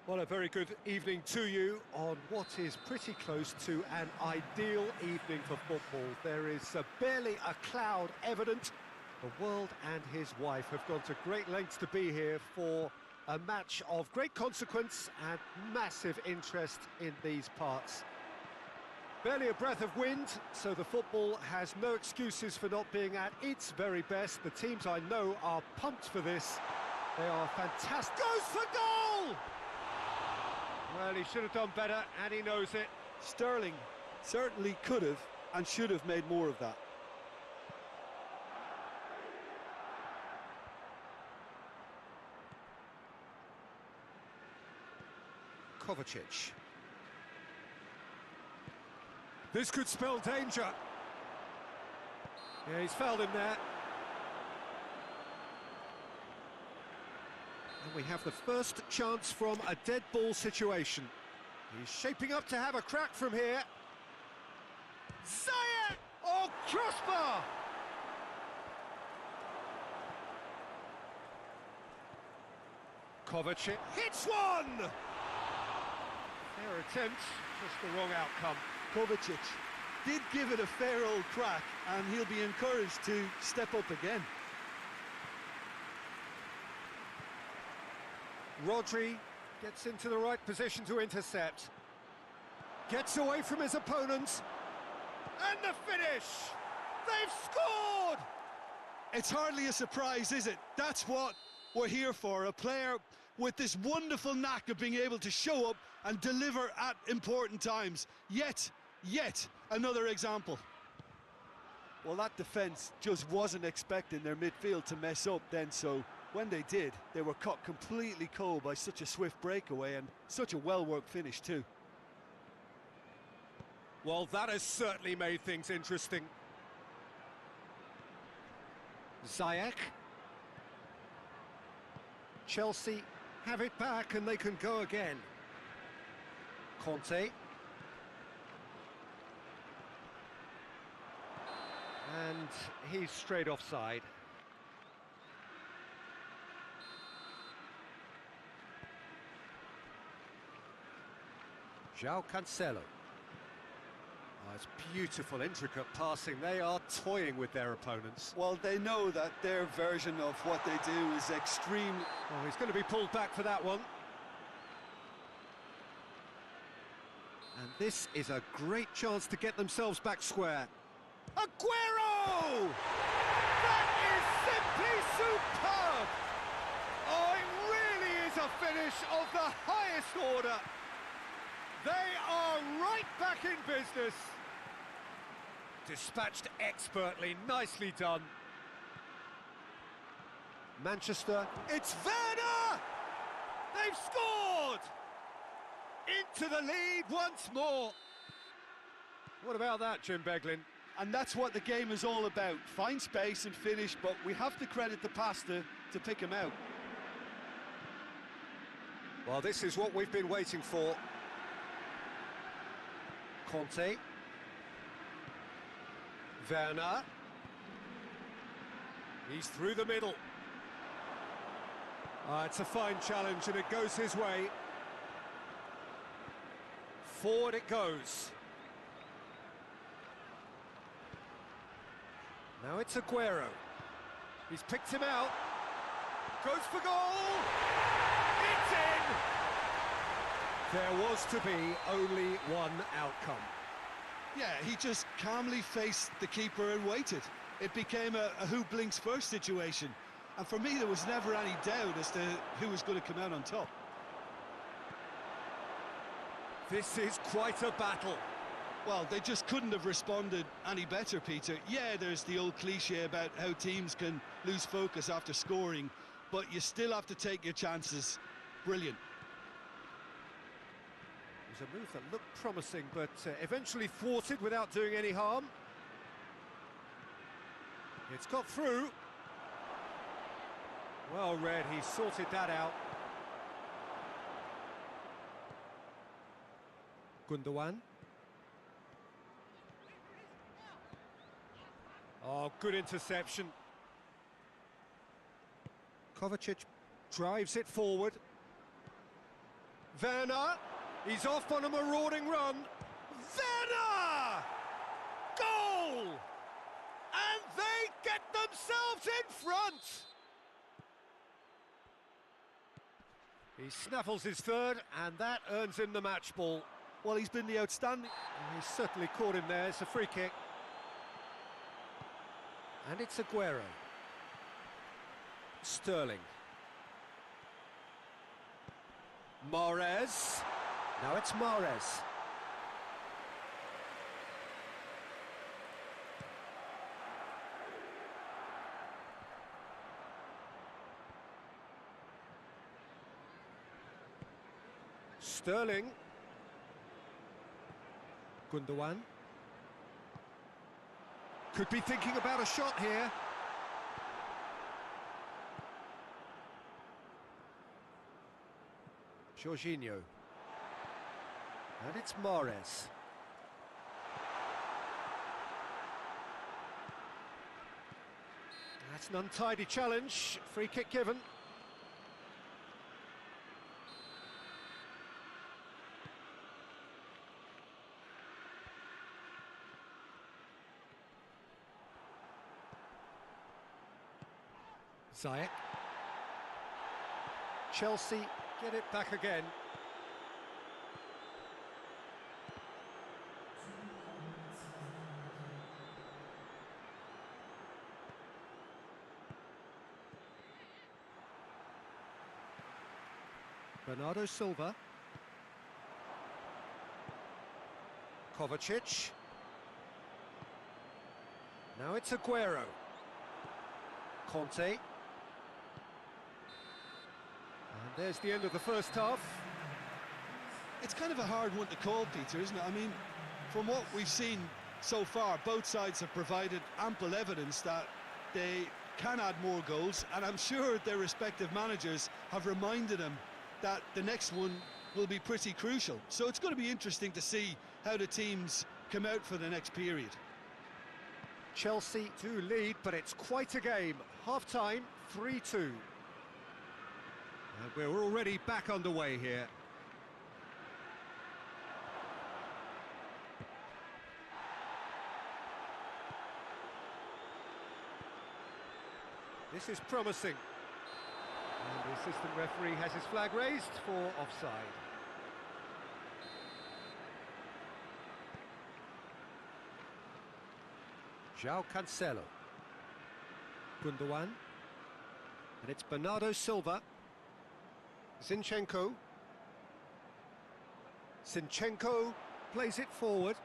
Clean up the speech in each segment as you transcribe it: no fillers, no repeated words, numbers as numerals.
Well, a very good evening to you on what is pretty close to an ideal evening for football. There is barely a cloud evident. The world and his wife have gone to great lengths to be here for a match of great consequence and massive interest in these parts. Barely a breath of wind, so the football has no excuses for not being at its very best. The teams I know are pumped for this. They are fantastic. Goes for goal! Well, he should have done better, and he knows it. Sterling certainly could have and should have made more of that. Kovacic. This could spell danger. Yeah, he's fouled him there. And we have the first chance from a dead ball situation. He's shaping up to have a crack from here. Zayek! Oh, crossbar! Kovacic hits one! Fair attempt, just the wrong outcome. Kovacic did give it a fair old crack, and he'll be encouraged to step up again. Rodri gets into the right position to intercept. Gets away from his opponents. And the finish! They've scored! It's hardly a surprise, is it? That's what we're here for, a player with this wonderful knack of being able to show up and deliver at important times. Yet another example. Well, that defence just wasn't expecting their midfield to mess up then, so when they did, they were caught completely cold by such a swift breakaway and such a well-worked finish too. Well, that has certainly made things interesting. Zayek. Chelsea have it back and they can go again. Conte. And he's straight offside. João Cancelo. Oh, it's beautiful, intricate passing. They are toying with their opponents. Well, they know that their version of what they do is extreme. Oh, he's going to be pulled back for that one. And this is a great chance to get themselves back square. Aguero! That is simply superb! Oh, it really is a finish of the highest order. They are right back in business. Dispatched expertly, nicely done. Manchester, it's Werner! They've scored! Into the lead once more. What about that, Jim Beglin? And that's what the game is all about. Find space and finish, but we have to credit the passer to pick him out. Well, this is what we've been waiting for. Conte. Werner. He's through the middle. It's a fine challenge and it goes his way. Forward it goes. Now it's Aguero. He's picked him out. Goes for goal! It's in! There was to be only one outcome. Yeah, he just calmly faced the keeper and waited. It became a who blinks first situation. And for me, there was never any doubt as to who was going to come out on top. This is quite a battle. Well, they just couldn't have responded any better, Peter. Yeah, there's the old cliche about how teams can lose focus after scoring, but you still have to take your chances. Brilliant. It was a move that looked promising, but eventually thwarted without doing any harm. It's got through. Well read, he sorted that out. Gundogan. Oh, good interception. Kovacic drives it forward. Werner, he's off on a marauding run. Werner! Goal! And they get themselves in front! He snaffles his third, and that earns him the match ball. Well, he's been the outstanding... He's certainly caught him there. It's a free kick. And it's Aguero. Sterling. Mahrez. Now it's Mahrez. Sterling. Gundogan. Could be thinking about a shot here. Jorginho. And it's Mahrez. That's an untidy challenge. Free kick given. Ziyech. Chelsea get it back again. Bernardo Silva. Kovacic. Now it's Aguero. Conte. And there's the end of the first half. It's kind of a hard one to call, Peter, isn't it? I mean, from what we've seen so far, both sides have provided ample evidence that they can add more goals, and I'm sure their respective managers have reminded them that the next one will be pretty crucial. So it's going to be interesting to see how the teams come out for the next period. Chelsea do lead, but it's quite a game. Half-time, 3-2. And we're already back underway here. This is promising. And the assistant referee has his flag raised for offside. João Cancelo. Gundogan. And it's Bernardo Silva. Zinchenko. Zinchenko plays it forward.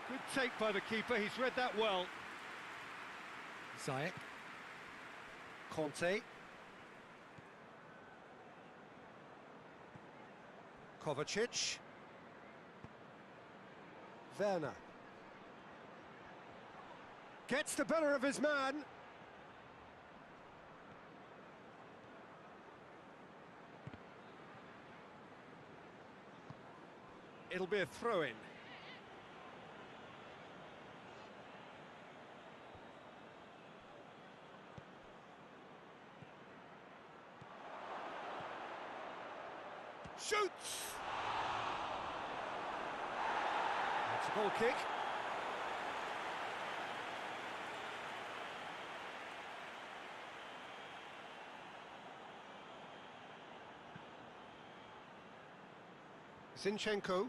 Good take by the keeper, he's read that well. Ziyech. Conte. Kovacic. Werner. Gets the better of his man. It'll be a throw-in. Shoots! That's a goal kick. Zinchenko.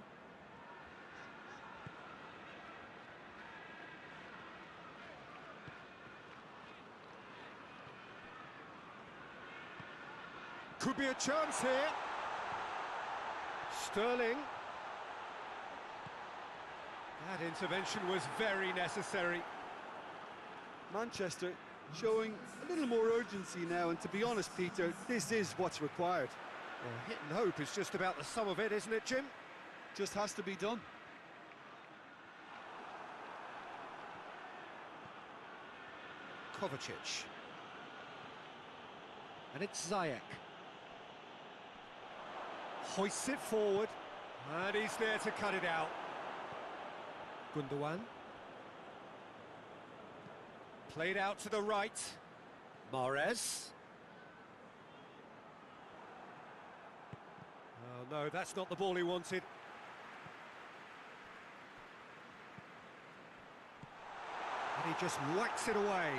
Could be a chance here. Sterling. That intervention was very necessary. Manchester showing a little more urgency now, and to be honest, Peter, this is what's required. Well, hit and hope is just about the sum of it, isn't it, Jim? Just has to be done. Kovacic. And it's Ziyech. Hoists it forward, and he's there to cut it out. Gundogan. Played out to the right. Mahrez. Oh no, that's not the ball he wanted. And he just whacks it away.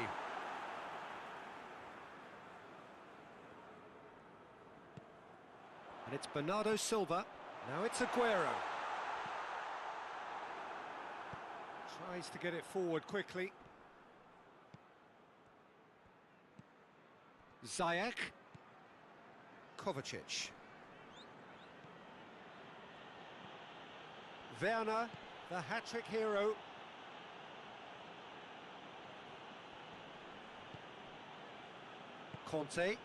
And it's Bernardo Silva. Now it's Aguero. Tries to get it forward quickly. Ziyech. Kovacic. Werner, the hat-trick hero. Conte.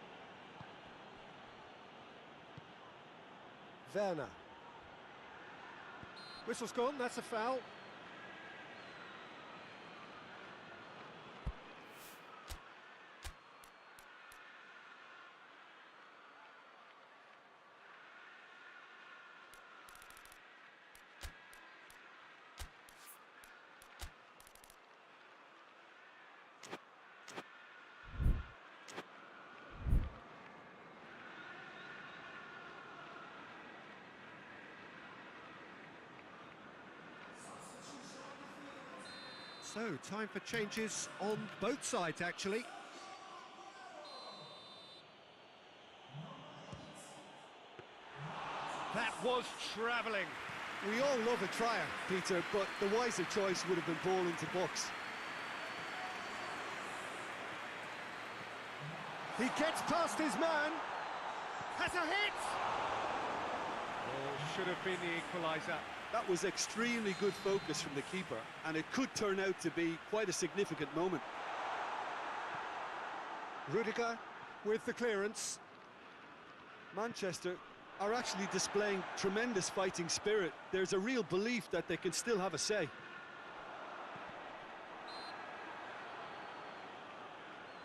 Werner. Whistle's gone, that's a foul. So, time for changes on both sides, actually. That was travelling. We all love a tryer, Peter, but the wiser choice would have been ball into box. He gets past his man. Has a hit! Ball should have been the equaliser. That was extremely good focus from the keeper, and it could turn out to be quite a significant moment. Rudiger with the clearance. Manchester are actually displaying tremendous fighting spirit. There's a real belief that they can still have a say.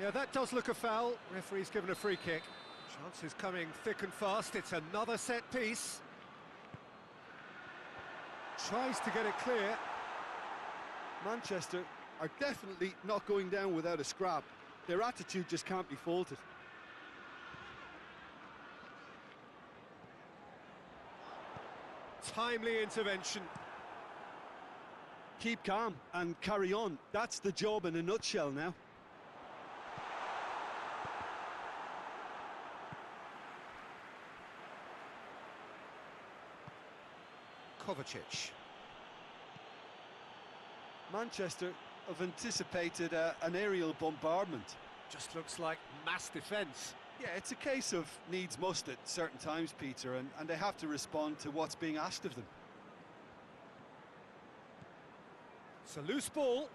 Yeah, that does look a foul. Referee's given a free kick. Chances coming thick and fast. It's another set piece. Tries to get it clear. Manchester are definitely not going down without a scrap. Their attitude just can't be faulted. Timely intervention. Keep calm and carry on. That's the job in a nutshell now. Kovacic. Manchester have anticipated an aerial bombardment. Just looks like mass defence. Yeah, it's a case of needs must at certain times, Peter, and they have to respond to what's being asked of them. It's a loose ball.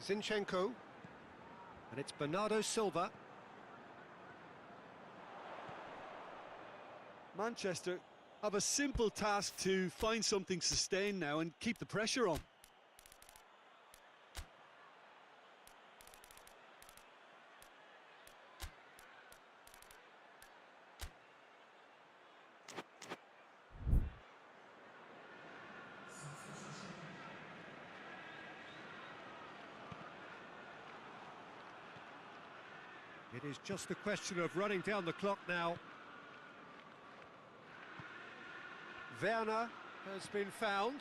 Zinchenko. And it's Bernardo Silva. Manchester have a simple task to find something sustained now and keep the pressure on. It is just a question of running down the clock now. Werner has been found.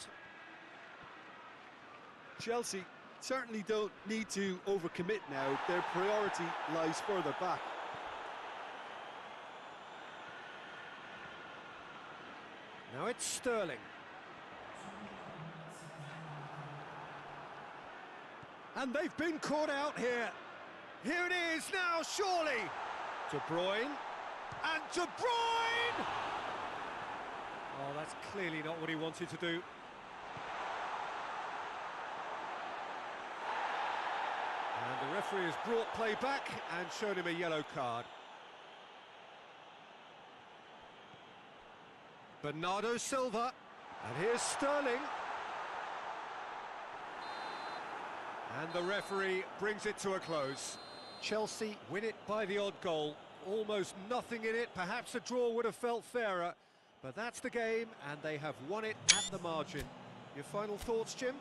Chelsea certainly don't need to overcommit now. Their priority lies further back. Now it's Sterling. And they've been caught out here. Here it is now, surely. De Bruyne. And De Bruyne! Oh, that's clearly not what he wanted to do. And the referee has brought play back and shown him a yellow card. Bernardo Silva. And here's Sterling. And the referee brings it to a close. Chelsea win it by the odd goal. Almost nothing in it. Perhaps a draw would have felt fairer. But that's the game, and they have won it at the margin. Your final thoughts, Jim?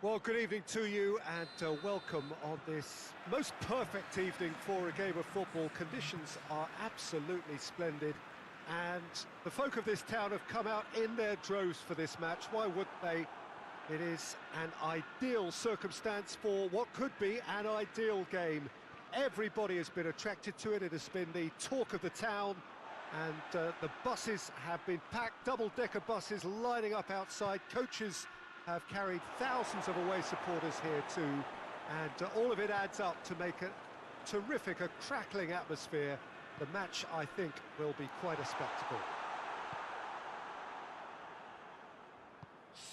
Well, good evening to you and welcome on this most perfect evening for a game of football. Conditions are absolutely splendid and the folk of this town have come out in their droves for this match. Why wouldn't they? It is an ideal circumstance for what could be an ideal game. Everybody has been attracted to it. It has been the talk of the town and the buses have been packed, double-decker buses lining up outside. Coaches have carried thousands of away supporters here too, and all of it adds up to make a terrific, a crackling atmosphere. The match, I think, will be quite a spectacle.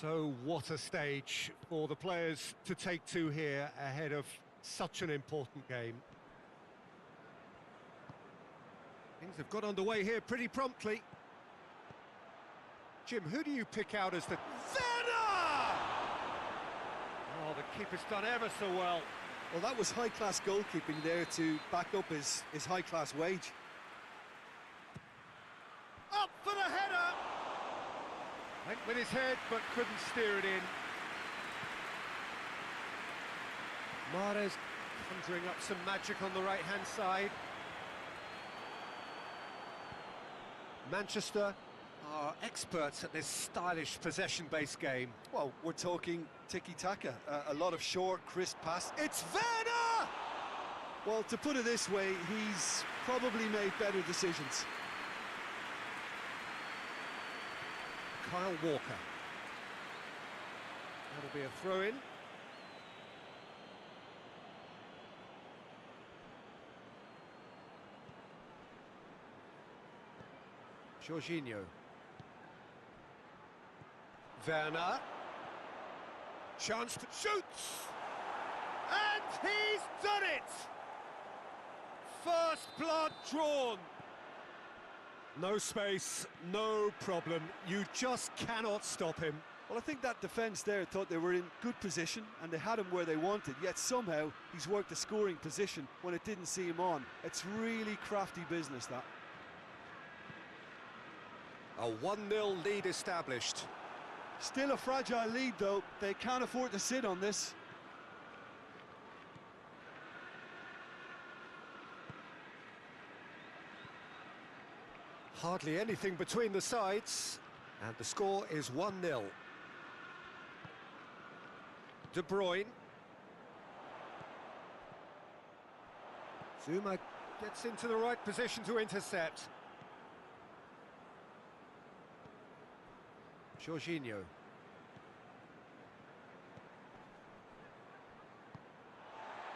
So what a stage for the players to take to here ahead of such an important game. Things have got underway here pretty promptly. Jim, who do you pick out as the... Oh, the keeper's done ever so well. Well, that was high-class goalkeeping there to back up his high-class wage. Up for the header! Went with his head, but couldn't steer it in. Mahrez conjuring up some magic on the right-hand side. Manchester are experts at this stylish possession-based game. Well, we're talking tiki-taka, a lot of short, crisp passes. It's Werner! Well, to put it this way, he's probably made better decisions. Kyle Walker. That'll be a throw-in. Jorginho. Werner. Chance to shoot! And he's done it! First blood drawn. No space, no problem. You just cannot stop him. Well, I think that defence there thought they were in good position and they had him where they wanted, yet somehow he's worked a scoring position when it didn't see him on. It's really crafty business, that. A 1-0 lead established. Still a fragile lead, though. They can't afford to sit on this. Hardly anything between the sides, and the score is 1-0. De Bruyne. Zuma gets into the right position to intercept. Jorginho.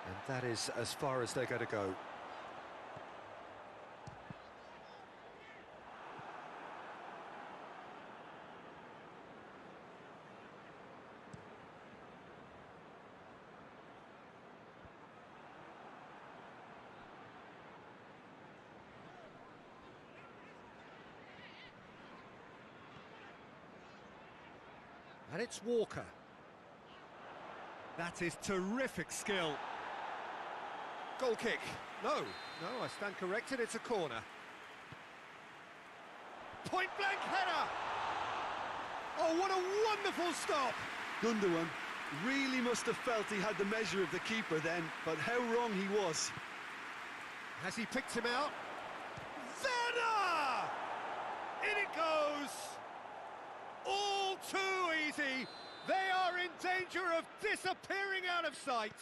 And that is as far as they're going to go. And it's Walker. That is terrific skill. Goal kick. No, I stand corrected, it's a corner. Point blank header! Oh, what a wonderful stop! Gundogan really must have felt he had the measure of the keeper then, but how wrong he was. Has he picked him out? Werner! In it goes! All too easy. They are in danger of disappearing out of sight.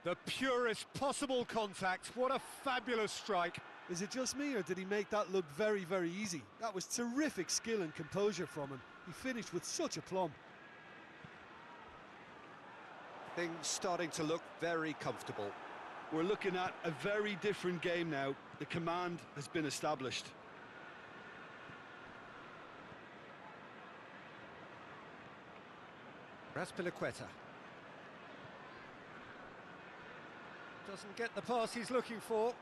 The purest possible contact. What a fabulous strike. Is it just me, or did he make that look very, very easy? That was terrific skill and composure from him. He finished with such aplomb. Things starting to look very comfortable. We're looking at a very different game now. The command has been established. Raspilicueta. Doesn't get the pass he's looking for.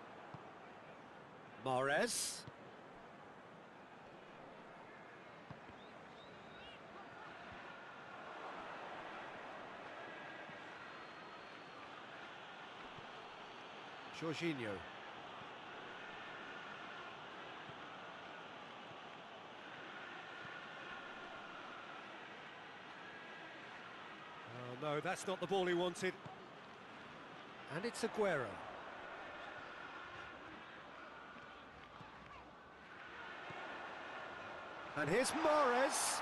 Mahrez. Jorginho. No, that's not the ball he wanted. And it's Aguero. And here's Mahrez.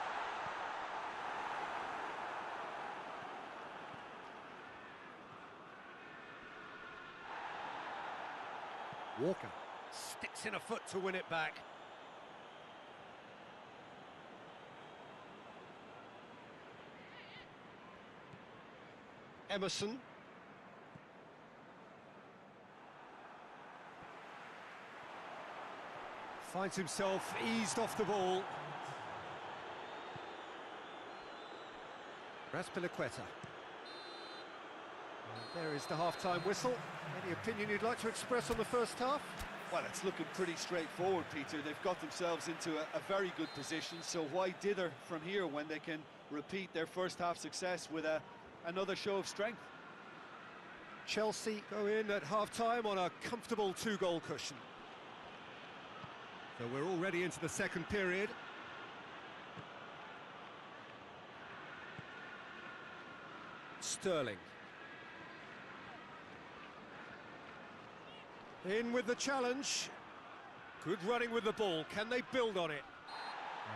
Walker sticks in a foot to win it back. Emerson. Finds himself eased off the ball. Raspilicueta. There is the half-time whistle. Any opinion you'd like to express on the first half? Well, it's looking pretty straightforward, Peter. They've got themselves into a very good position, so why dither from here when they can repeat their first half success with another show of strength? Chelsea go in at half-time on a comfortable 2-goal cushion. So we're already into the second period. Sterling. In with the challenge. Good running with the ball. Can they build on it?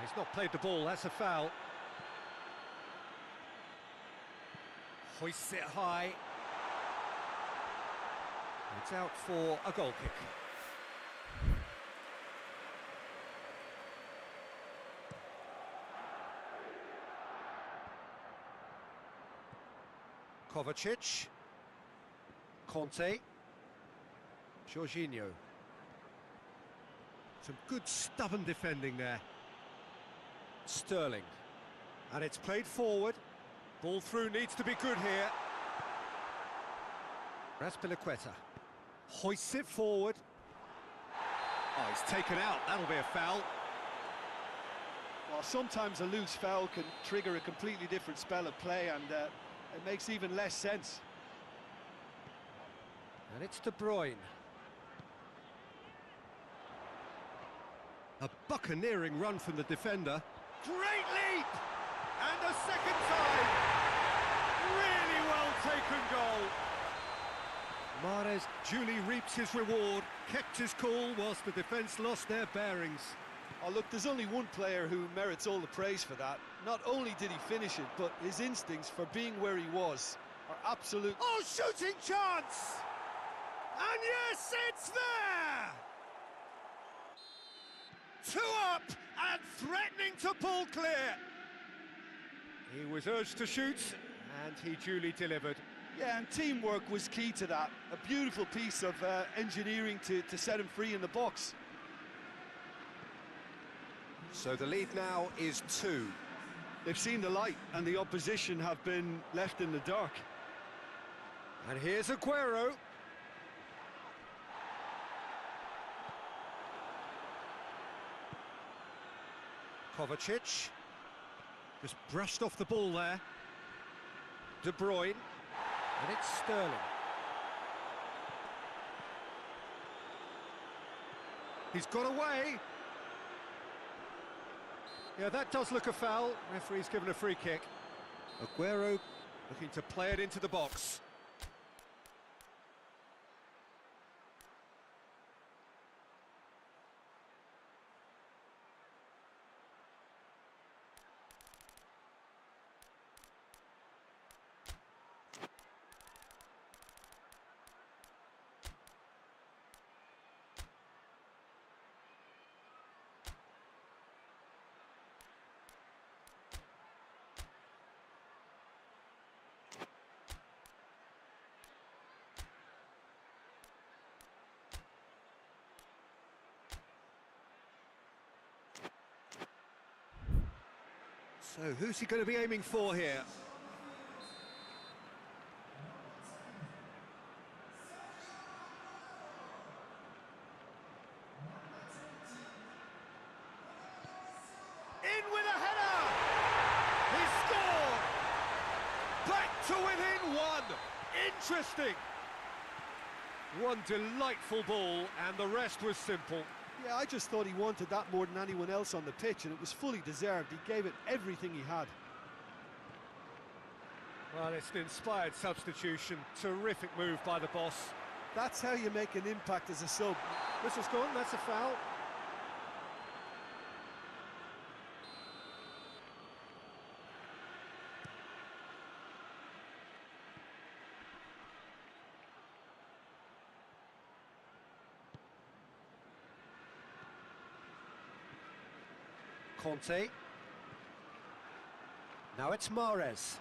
He's not played the ball, that's a foul. Hoists it high. It's out for a goal kick. Kovacic. Conte. Jorginho. Some good stubborn defending there. Sterling. And it's played forward. Ball through needs to be good here. Raspilicueta. Hoists it forward. Oh, he's taken out. That'll be a foul. Well, sometimes a loose foul can trigger a completely different spell of play, and it makes even less sense. And it's De Bruyne. A buccaneering run from the defender. Great leap! And a second time! Really well taken goal. Mahrez duly reaps his reward, kept his cool whilst the defence lost their bearings. Oh, look, there's only one player who merits all the praise for that. Not only did he finish it, but his instincts for being where he was are absolute... Oh, shooting chance! And yes, it's there! 2 up and threatening to pull clear. He was urged to shoot and he duly delivered. Yeah, and teamwork was key to that. A beautiful piece of engineering to set him free in the box. So the lead now is 2. They've seen the light and the opposition have been left in the dark. And here's Aguero. Kovacic. Just brushed off the ball there. De Bruyne. And it's Sterling. He's got away. Yeah, that does look a foul. Referee's given a free kick. Aguero looking to play it into the box. So who's he going to be aiming for here? In with a header! He scored! Back to within 1! Interesting! One delightful ball, and the rest was simple. Yeah, I just thought he wanted that more than anyone else on the pitch, and it was fully deserved. He gave it everything he had. Well, it's an inspired substitution. Terrific move by the boss. That's how you make an impact as a sub. Whistle's gone, that's a foul. Conte. Now it's Mahrez.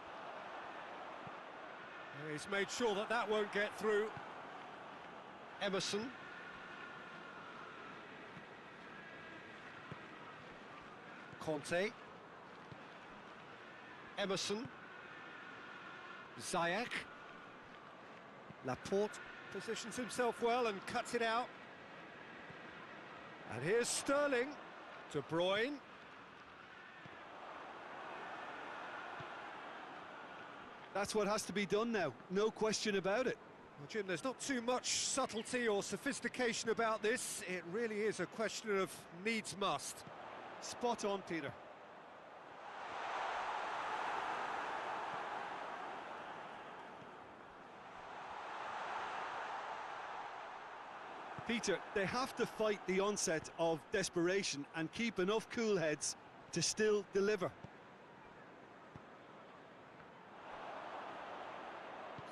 He's made sure that that won't get through. Emerson. Conte. Emerson. Ziyech. Laporte positions himself well and cuts it out. And here's Sterling. De Bruyne. That's what has to be done now, no question about it. Well, Jim, there's not too much subtlety or sophistication about this. It really is a question of needs must. Spot on, Peter. Peter, they have to fight the onset of desperation and keep enough cool heads to still deliver.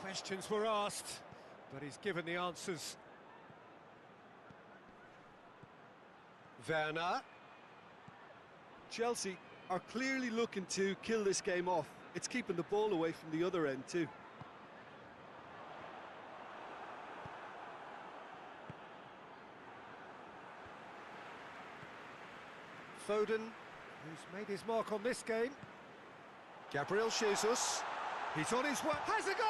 Questions were asked, but he's given the answers. Werner. Chelsea are clearly looking to kill this game off. It's keeping the ball away from the other end too. Foden, who's made his mark on this game. Gabriel Jesus. He's on his way. Has a goal!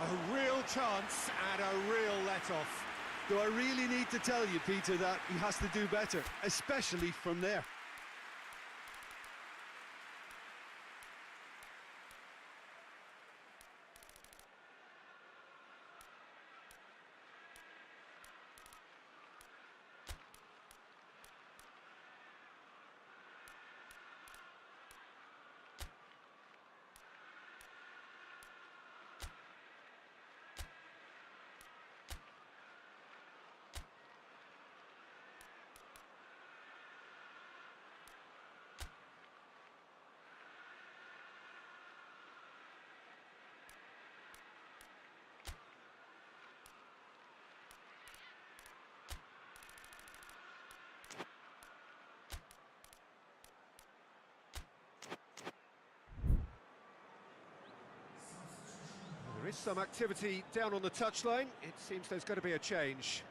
A real chance and a real let-off. Do I really need to tell you, Peter, that he has to do better, especially from there? There is some activity down on the touchline. It seems there's going to be a change.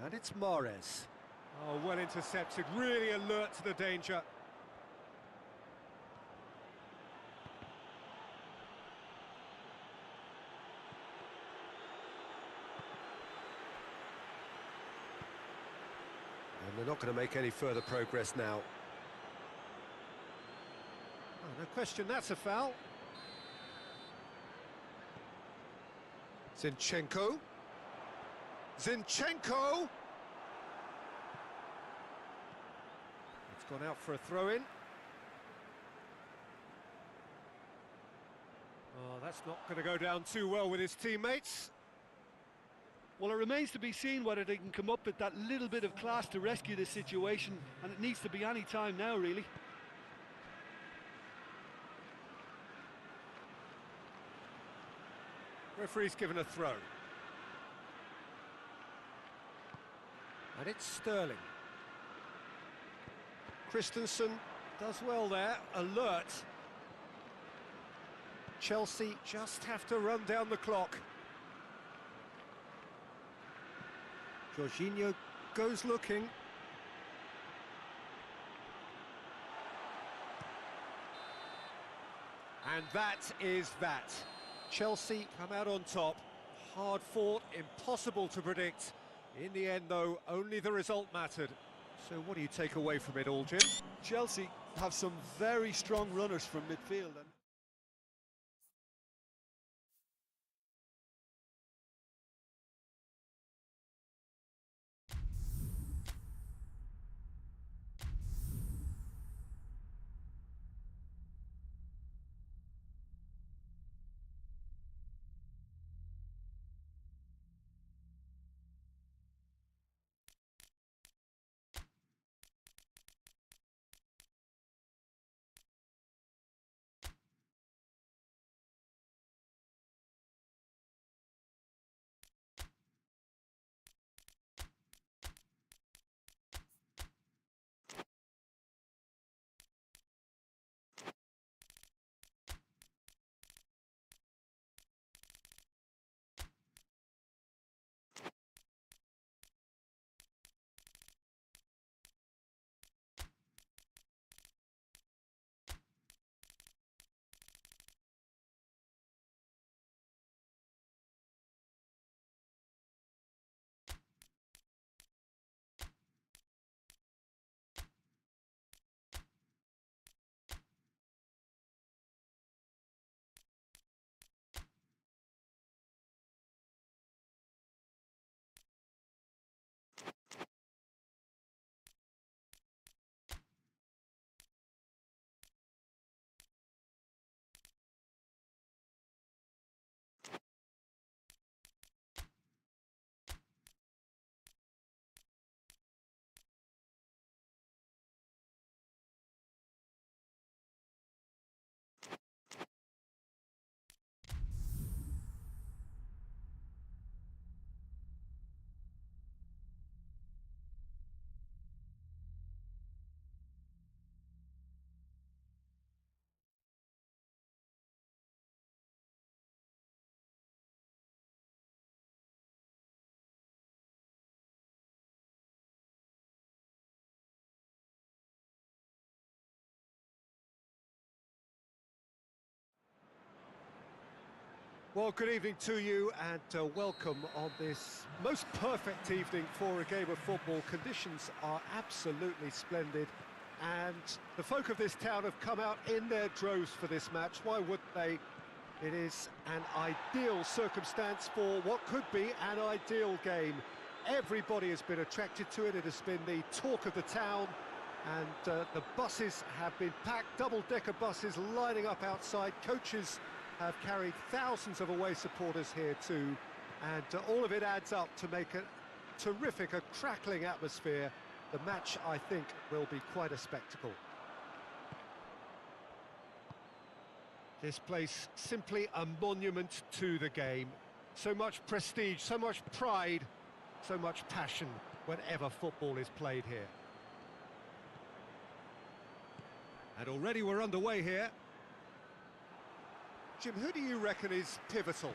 And it's Mahrez. Oh, well intercepted, really alert to the danger. And they're not going to make any further progress now. Oh, no question, that's a foul. Zinchenko. Zinchenko! It's gone out for a throw-in. Oh, that's not going to go down too well with his teammates. Well, it remains to be seen whether they can come up with that little bit of class to rescue this situation, and it needs to be any time now, really. Referee's given a throw. And it's Sterling. Christensen does well there, alert. Chelsea just have to run down the clock. Jorginho goes looking. And that is that. Chelsea come out on top. Hard fought, impossible to predict. In the end, though, only the result mattered. So what do you take away from it all, Jim? Chelsea have some very strong runners from midfield. Well, good evening to you and welcome on this most perfect evening for a game of football. Conditions are absolutely splendid and the folk of this town have come out in their droves for this match. Why wouldn't they? It is an ideal circumstance for what could be an ideal game. Everybody has been attracted to it. It has been the talk of the town and the buses have been packed, double-decker buses lining up outside. Coaches have carried thousands of away supporters here too, and all of it adds up to make a terrific, a crackling atmosphere. The match, I think, will be quite a spectacle. This place simply a monument to the game. So much prestige, so much pride, so much passion whenever football is played here. And already we're underway here. Jim, who do you reckon is pivotal?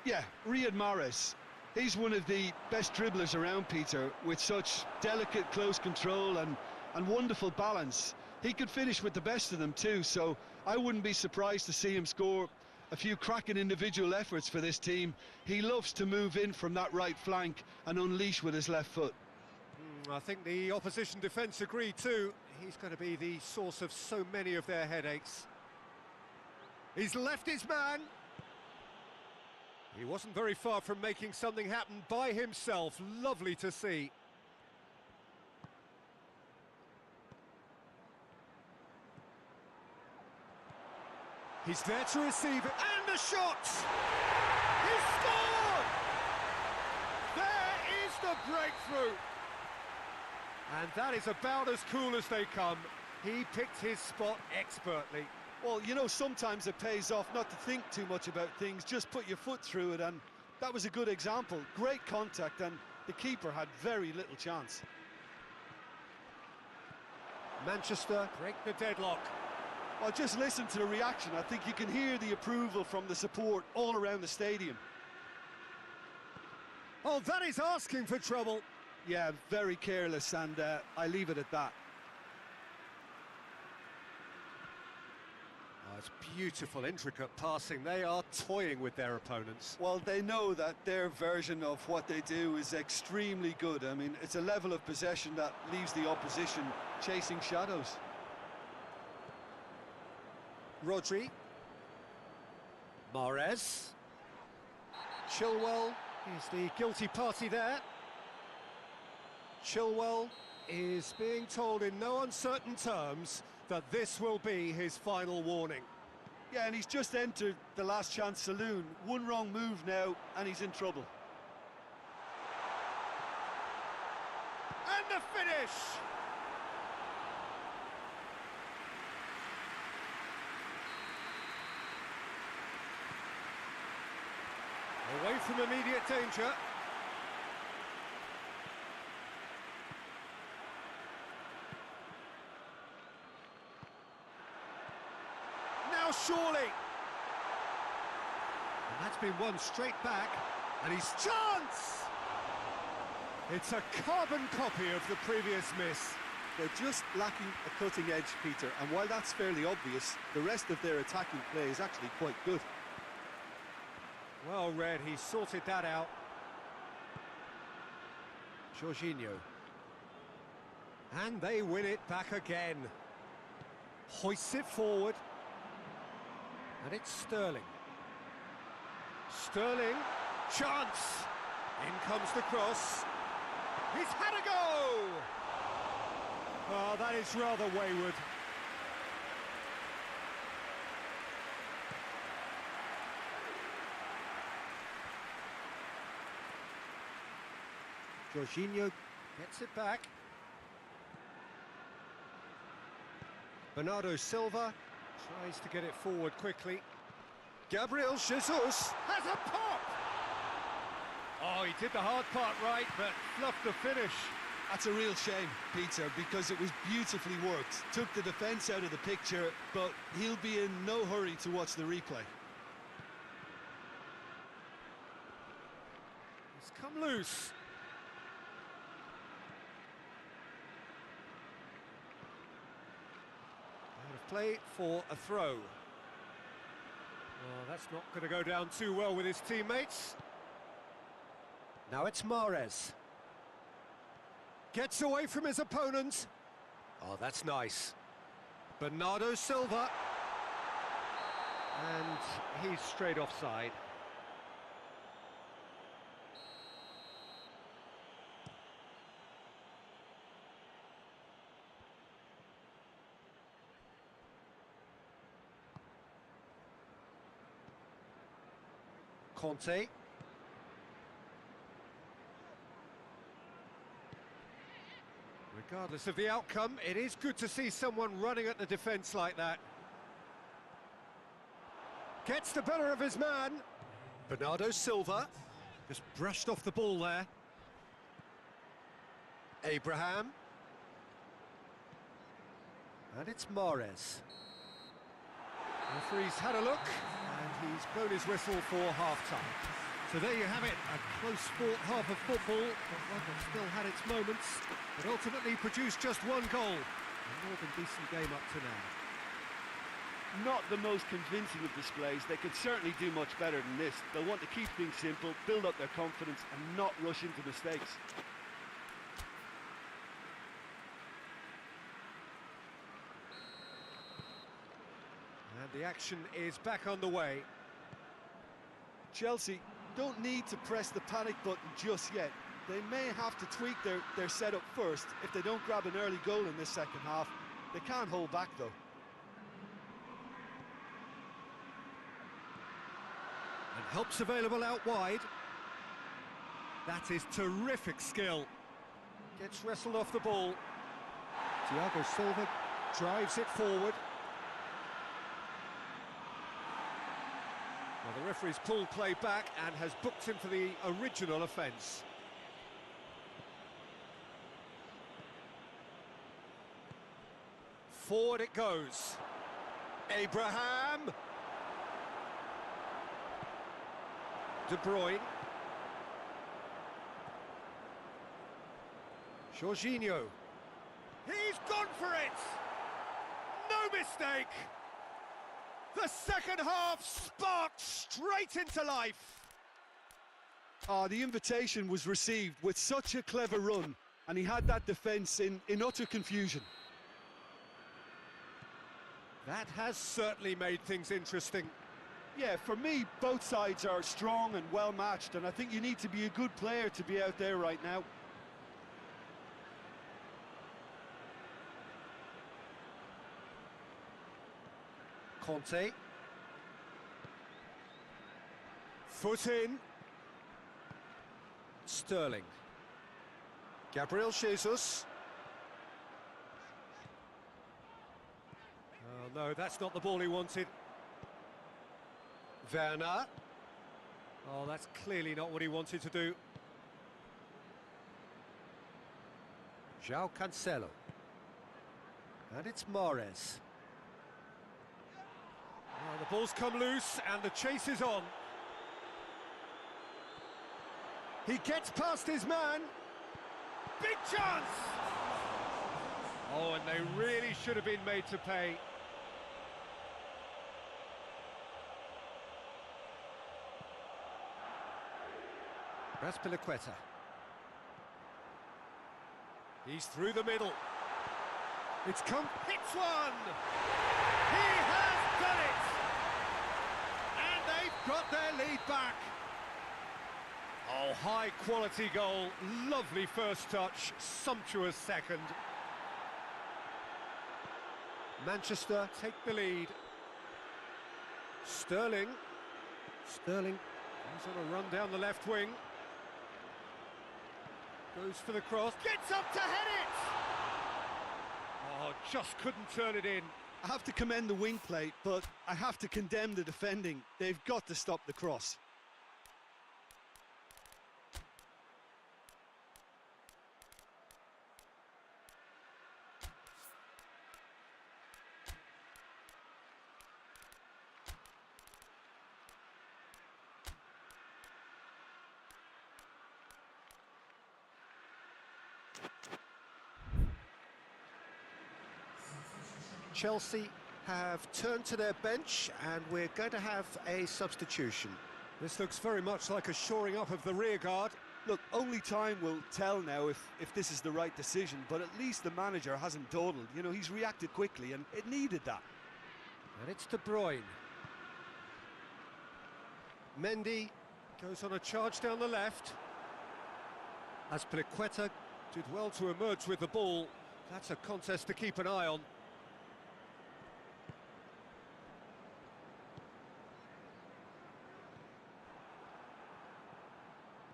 Yeah, Riyad Mahrez. He's one of the best dribblers around, Peter, with such delicate, close control and wonderful balance. He could finish with the best of them too, so I wouldn't be surprised to see him score a few cracking individual efforts for this team. He loves to move in from that right flank and unleash with his left foot. I think the opposition defence agree too. He's going to be the source of so many of their headaches. He's left his man. He wasn't very far from making something happen by himself. Lovely to see. He's there to receive it. And the shot! He scored! There is the breakthrough. And that is about as cool as they come. He picked his spot expertly. Well, you know, sometimes it pays off not to think too much about things, just put your foot through it, and that was a good example. Great contact, and the keeper had very little chance. Manchester break the deadlock. Well, just listen to the reaction. I think you can hear the approval from the support all around the stadium. Oh, that is asking for trouble. Yeah, very careless, and I leave it at that. It's beautiful, intricate passing. They are toying with their opponents. Well, they know that their version of what they do is extremely good. I mean, it's a level of possession that leaves the opposition chasing shadows. Rodri. Mahrez. Chilwell is the guilty party there. Chilwell is being told in no uncertain terms that this will be his final warning. Yeah, and he's just entered the last chance saloon. One wrong move now, and he's in trouble. And the finish! Away from immediate danger. Surely. And that's been won straight back, and he's chance! It's a carbon copy of the previous miss. They're just lacking a cutting edge, Peter, and while that's fairly obvious, the rest of their attacking play is actually quite good. Well read, he sorted that out. Jorginho. And they win it back again. Hoists it forward. And it's Sterling. Sterling, chance! In comes the cross. He's had a go! Oh, that is rather wayward. Jorginho gets it back. Bernardo Silva tries to get it forward quickly. Gabriel Jesus has a pop! Oh, he did the hard part right, but fluffed the finish. That's a real shame, Peter, because it was beautifully worked. Took the defence out of the picture, but he'll be in no hurry to watch the replay. He's come loose. Out of play for a throw. Well, that's not going to go down too well with his teammates. Now it's Mahrez. Gets away from his opponent. Oh, that's nice. Bernardo Silva. And he's straight offside. Conte. Regardless of the outcome, it is good to see someone running at the defence like that. Gets the better of his man. Bernardo Silva. Just brushed off the ball there. Abraham. And it's Mahrez. Referee's had a look, and he's blown his whistle for half-time. So there you have it, a close-fought half of football, but one that still had its moments, but ultimately produced just one goal. A more than decent game up to now. Not the most convincing of displays. They could certainly do much better than this. They'll want to keep things simple, build up their confidence, and not rush into mistakes. And the action is back on the way. Chelsea don't need to press the panic button just yet. They may have to tweak their setup first if they don't grab an early goal in this second half. They can't hold back though. And help's available out wide. That is terrific skill. Gets wrestled off the ball. Thiago Silva drives it forward. Well, the referee's pulled play back and has booked him for the original offence. Forward it goes. Abraham. De Bruyne. Jorginho. He's gone for it! No mistake! The second half sparked straight into life. The invitation was received with such a clever run, and he had that defence in utter confusion. That has certainly made things interesting. Yeah, for me, both sides are strong and well matched, and I think you need to be a good player to be out there right now. Conte. Foot in. Sterling. Gabriel Jesus. Oh no, that's not the ball he wanted. Werner. Oh, that's clearly not what he wanted to do. João Cancelo. And it's Mahrez. Oh, the ball's come loose and the chase is on. He gets past his man. Big chance! Oh, and they really should have been made to pay. Raspilicueta. He's through the middle. It's come. Hits one! He has done it! And they've got their lead back. Oh, high quality goal. Lovely first touch. Sumptuous second. Manchester take the lead. Sterling. Sterling goes on a run down the left wing. Goes for the cross. Gets up to head it! Oh, just couldn't turn it in. I have to commend the wing play, but I have to condemn the defending. They've got to stop the cross. Chelsea have turned to their bench, and we're going to have a substitution. This looks very much like a shoring up of the rear guard. Look, only time will tell now if this is the right decision, but at least the manager hasn't dawdled. You know, he's reacted quickly, and it needed that. And it's De Bruyne. Mendy goes on a charge down the left. Azpilicueta did well to emerge with the ball. That's a contest to keep an eye on.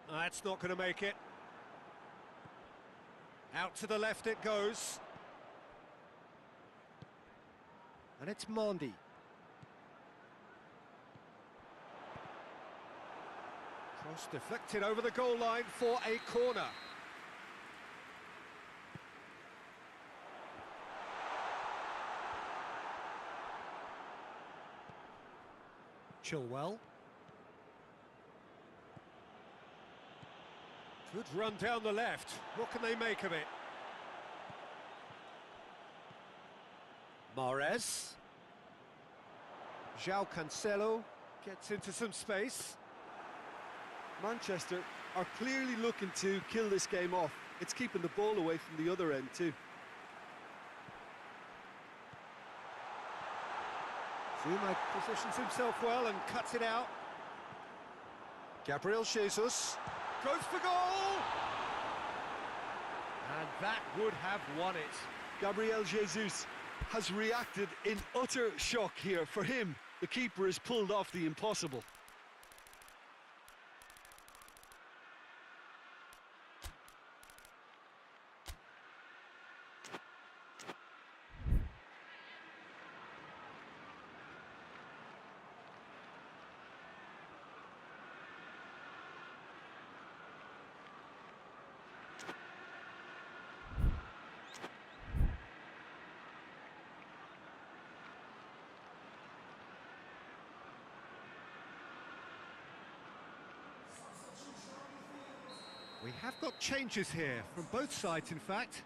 That's not going to make it. Out to the left it goes. And it's Mendy. Cross deflected over the goal line for a corner. Chilwell. Good run down the left. What can they make of it? Mahrez. João Cancelo gets into some space. Manchester are clearly looking to kill this game off. It's keeping the ball away from the other end too. Zuma positions himself well and cuts it out. Gabriel Jesus goes for goal! And that would have won it. Gabriel Jesus has reacted in utter shock here. For him, the keeper has pulled off the impossible. We have got changes here, from both sides in fact.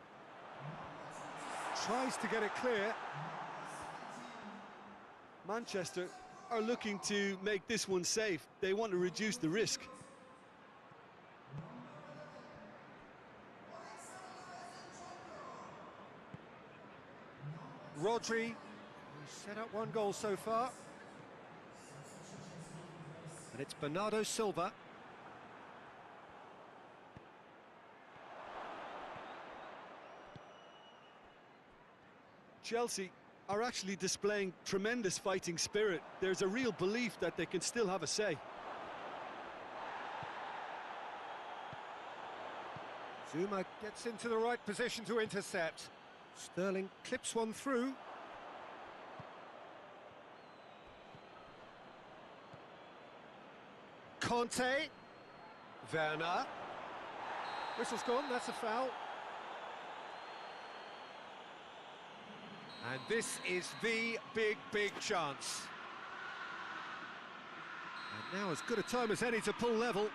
Tries to get it clear. Manchester are looking to make this one safe. They want to reduce the risk. Rodri, who's set up one goal so far. And it's Bernardo Silva. Chelsea are actually displaying tremendous fighting spirit. There's a real belief that they can still have a say. Zuma gets into the right position to intercept. Sterling clips one through. Conte. Werner. Whistle's gone, that's a foul. And this is the big chance. And now as good a time as any to pull level.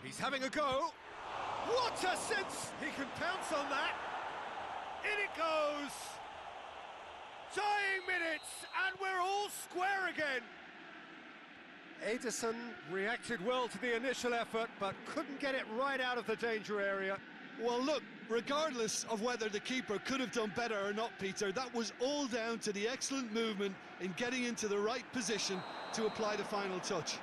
He's having a go. What a sense! He can pounce on that. In it goes. Dying minutes, and we're all square again. Ederson reacted well to the initial effort, but couldn't get it right out of the danger area. Well, look, regardless of whether the keeper could have done better or not, Peter, that was all down to the excellent movement in getting into the right position to apply the final touch.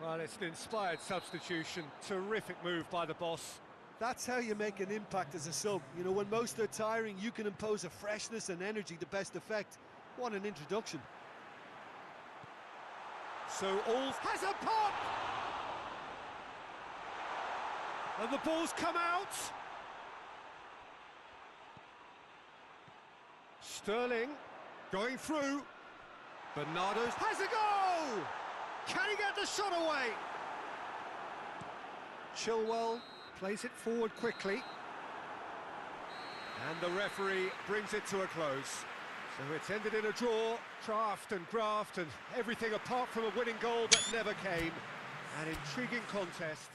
Well, it's an inspired substitution. Terrific move by the boss. That's how you make an impact as a sub. You know, when most are tiring, you can impose a freshness and energy to best effect. What an introduction. So Alls has a pop! And the ball's come out. Sterling going through. Bernardo has a go! Can he get the shot away? Chilwell plays it forward quickly. And the referee brings it to a close. So it's ended in a draw, craft and graft and everything apart from a winning goal that never came. An intriguing contest.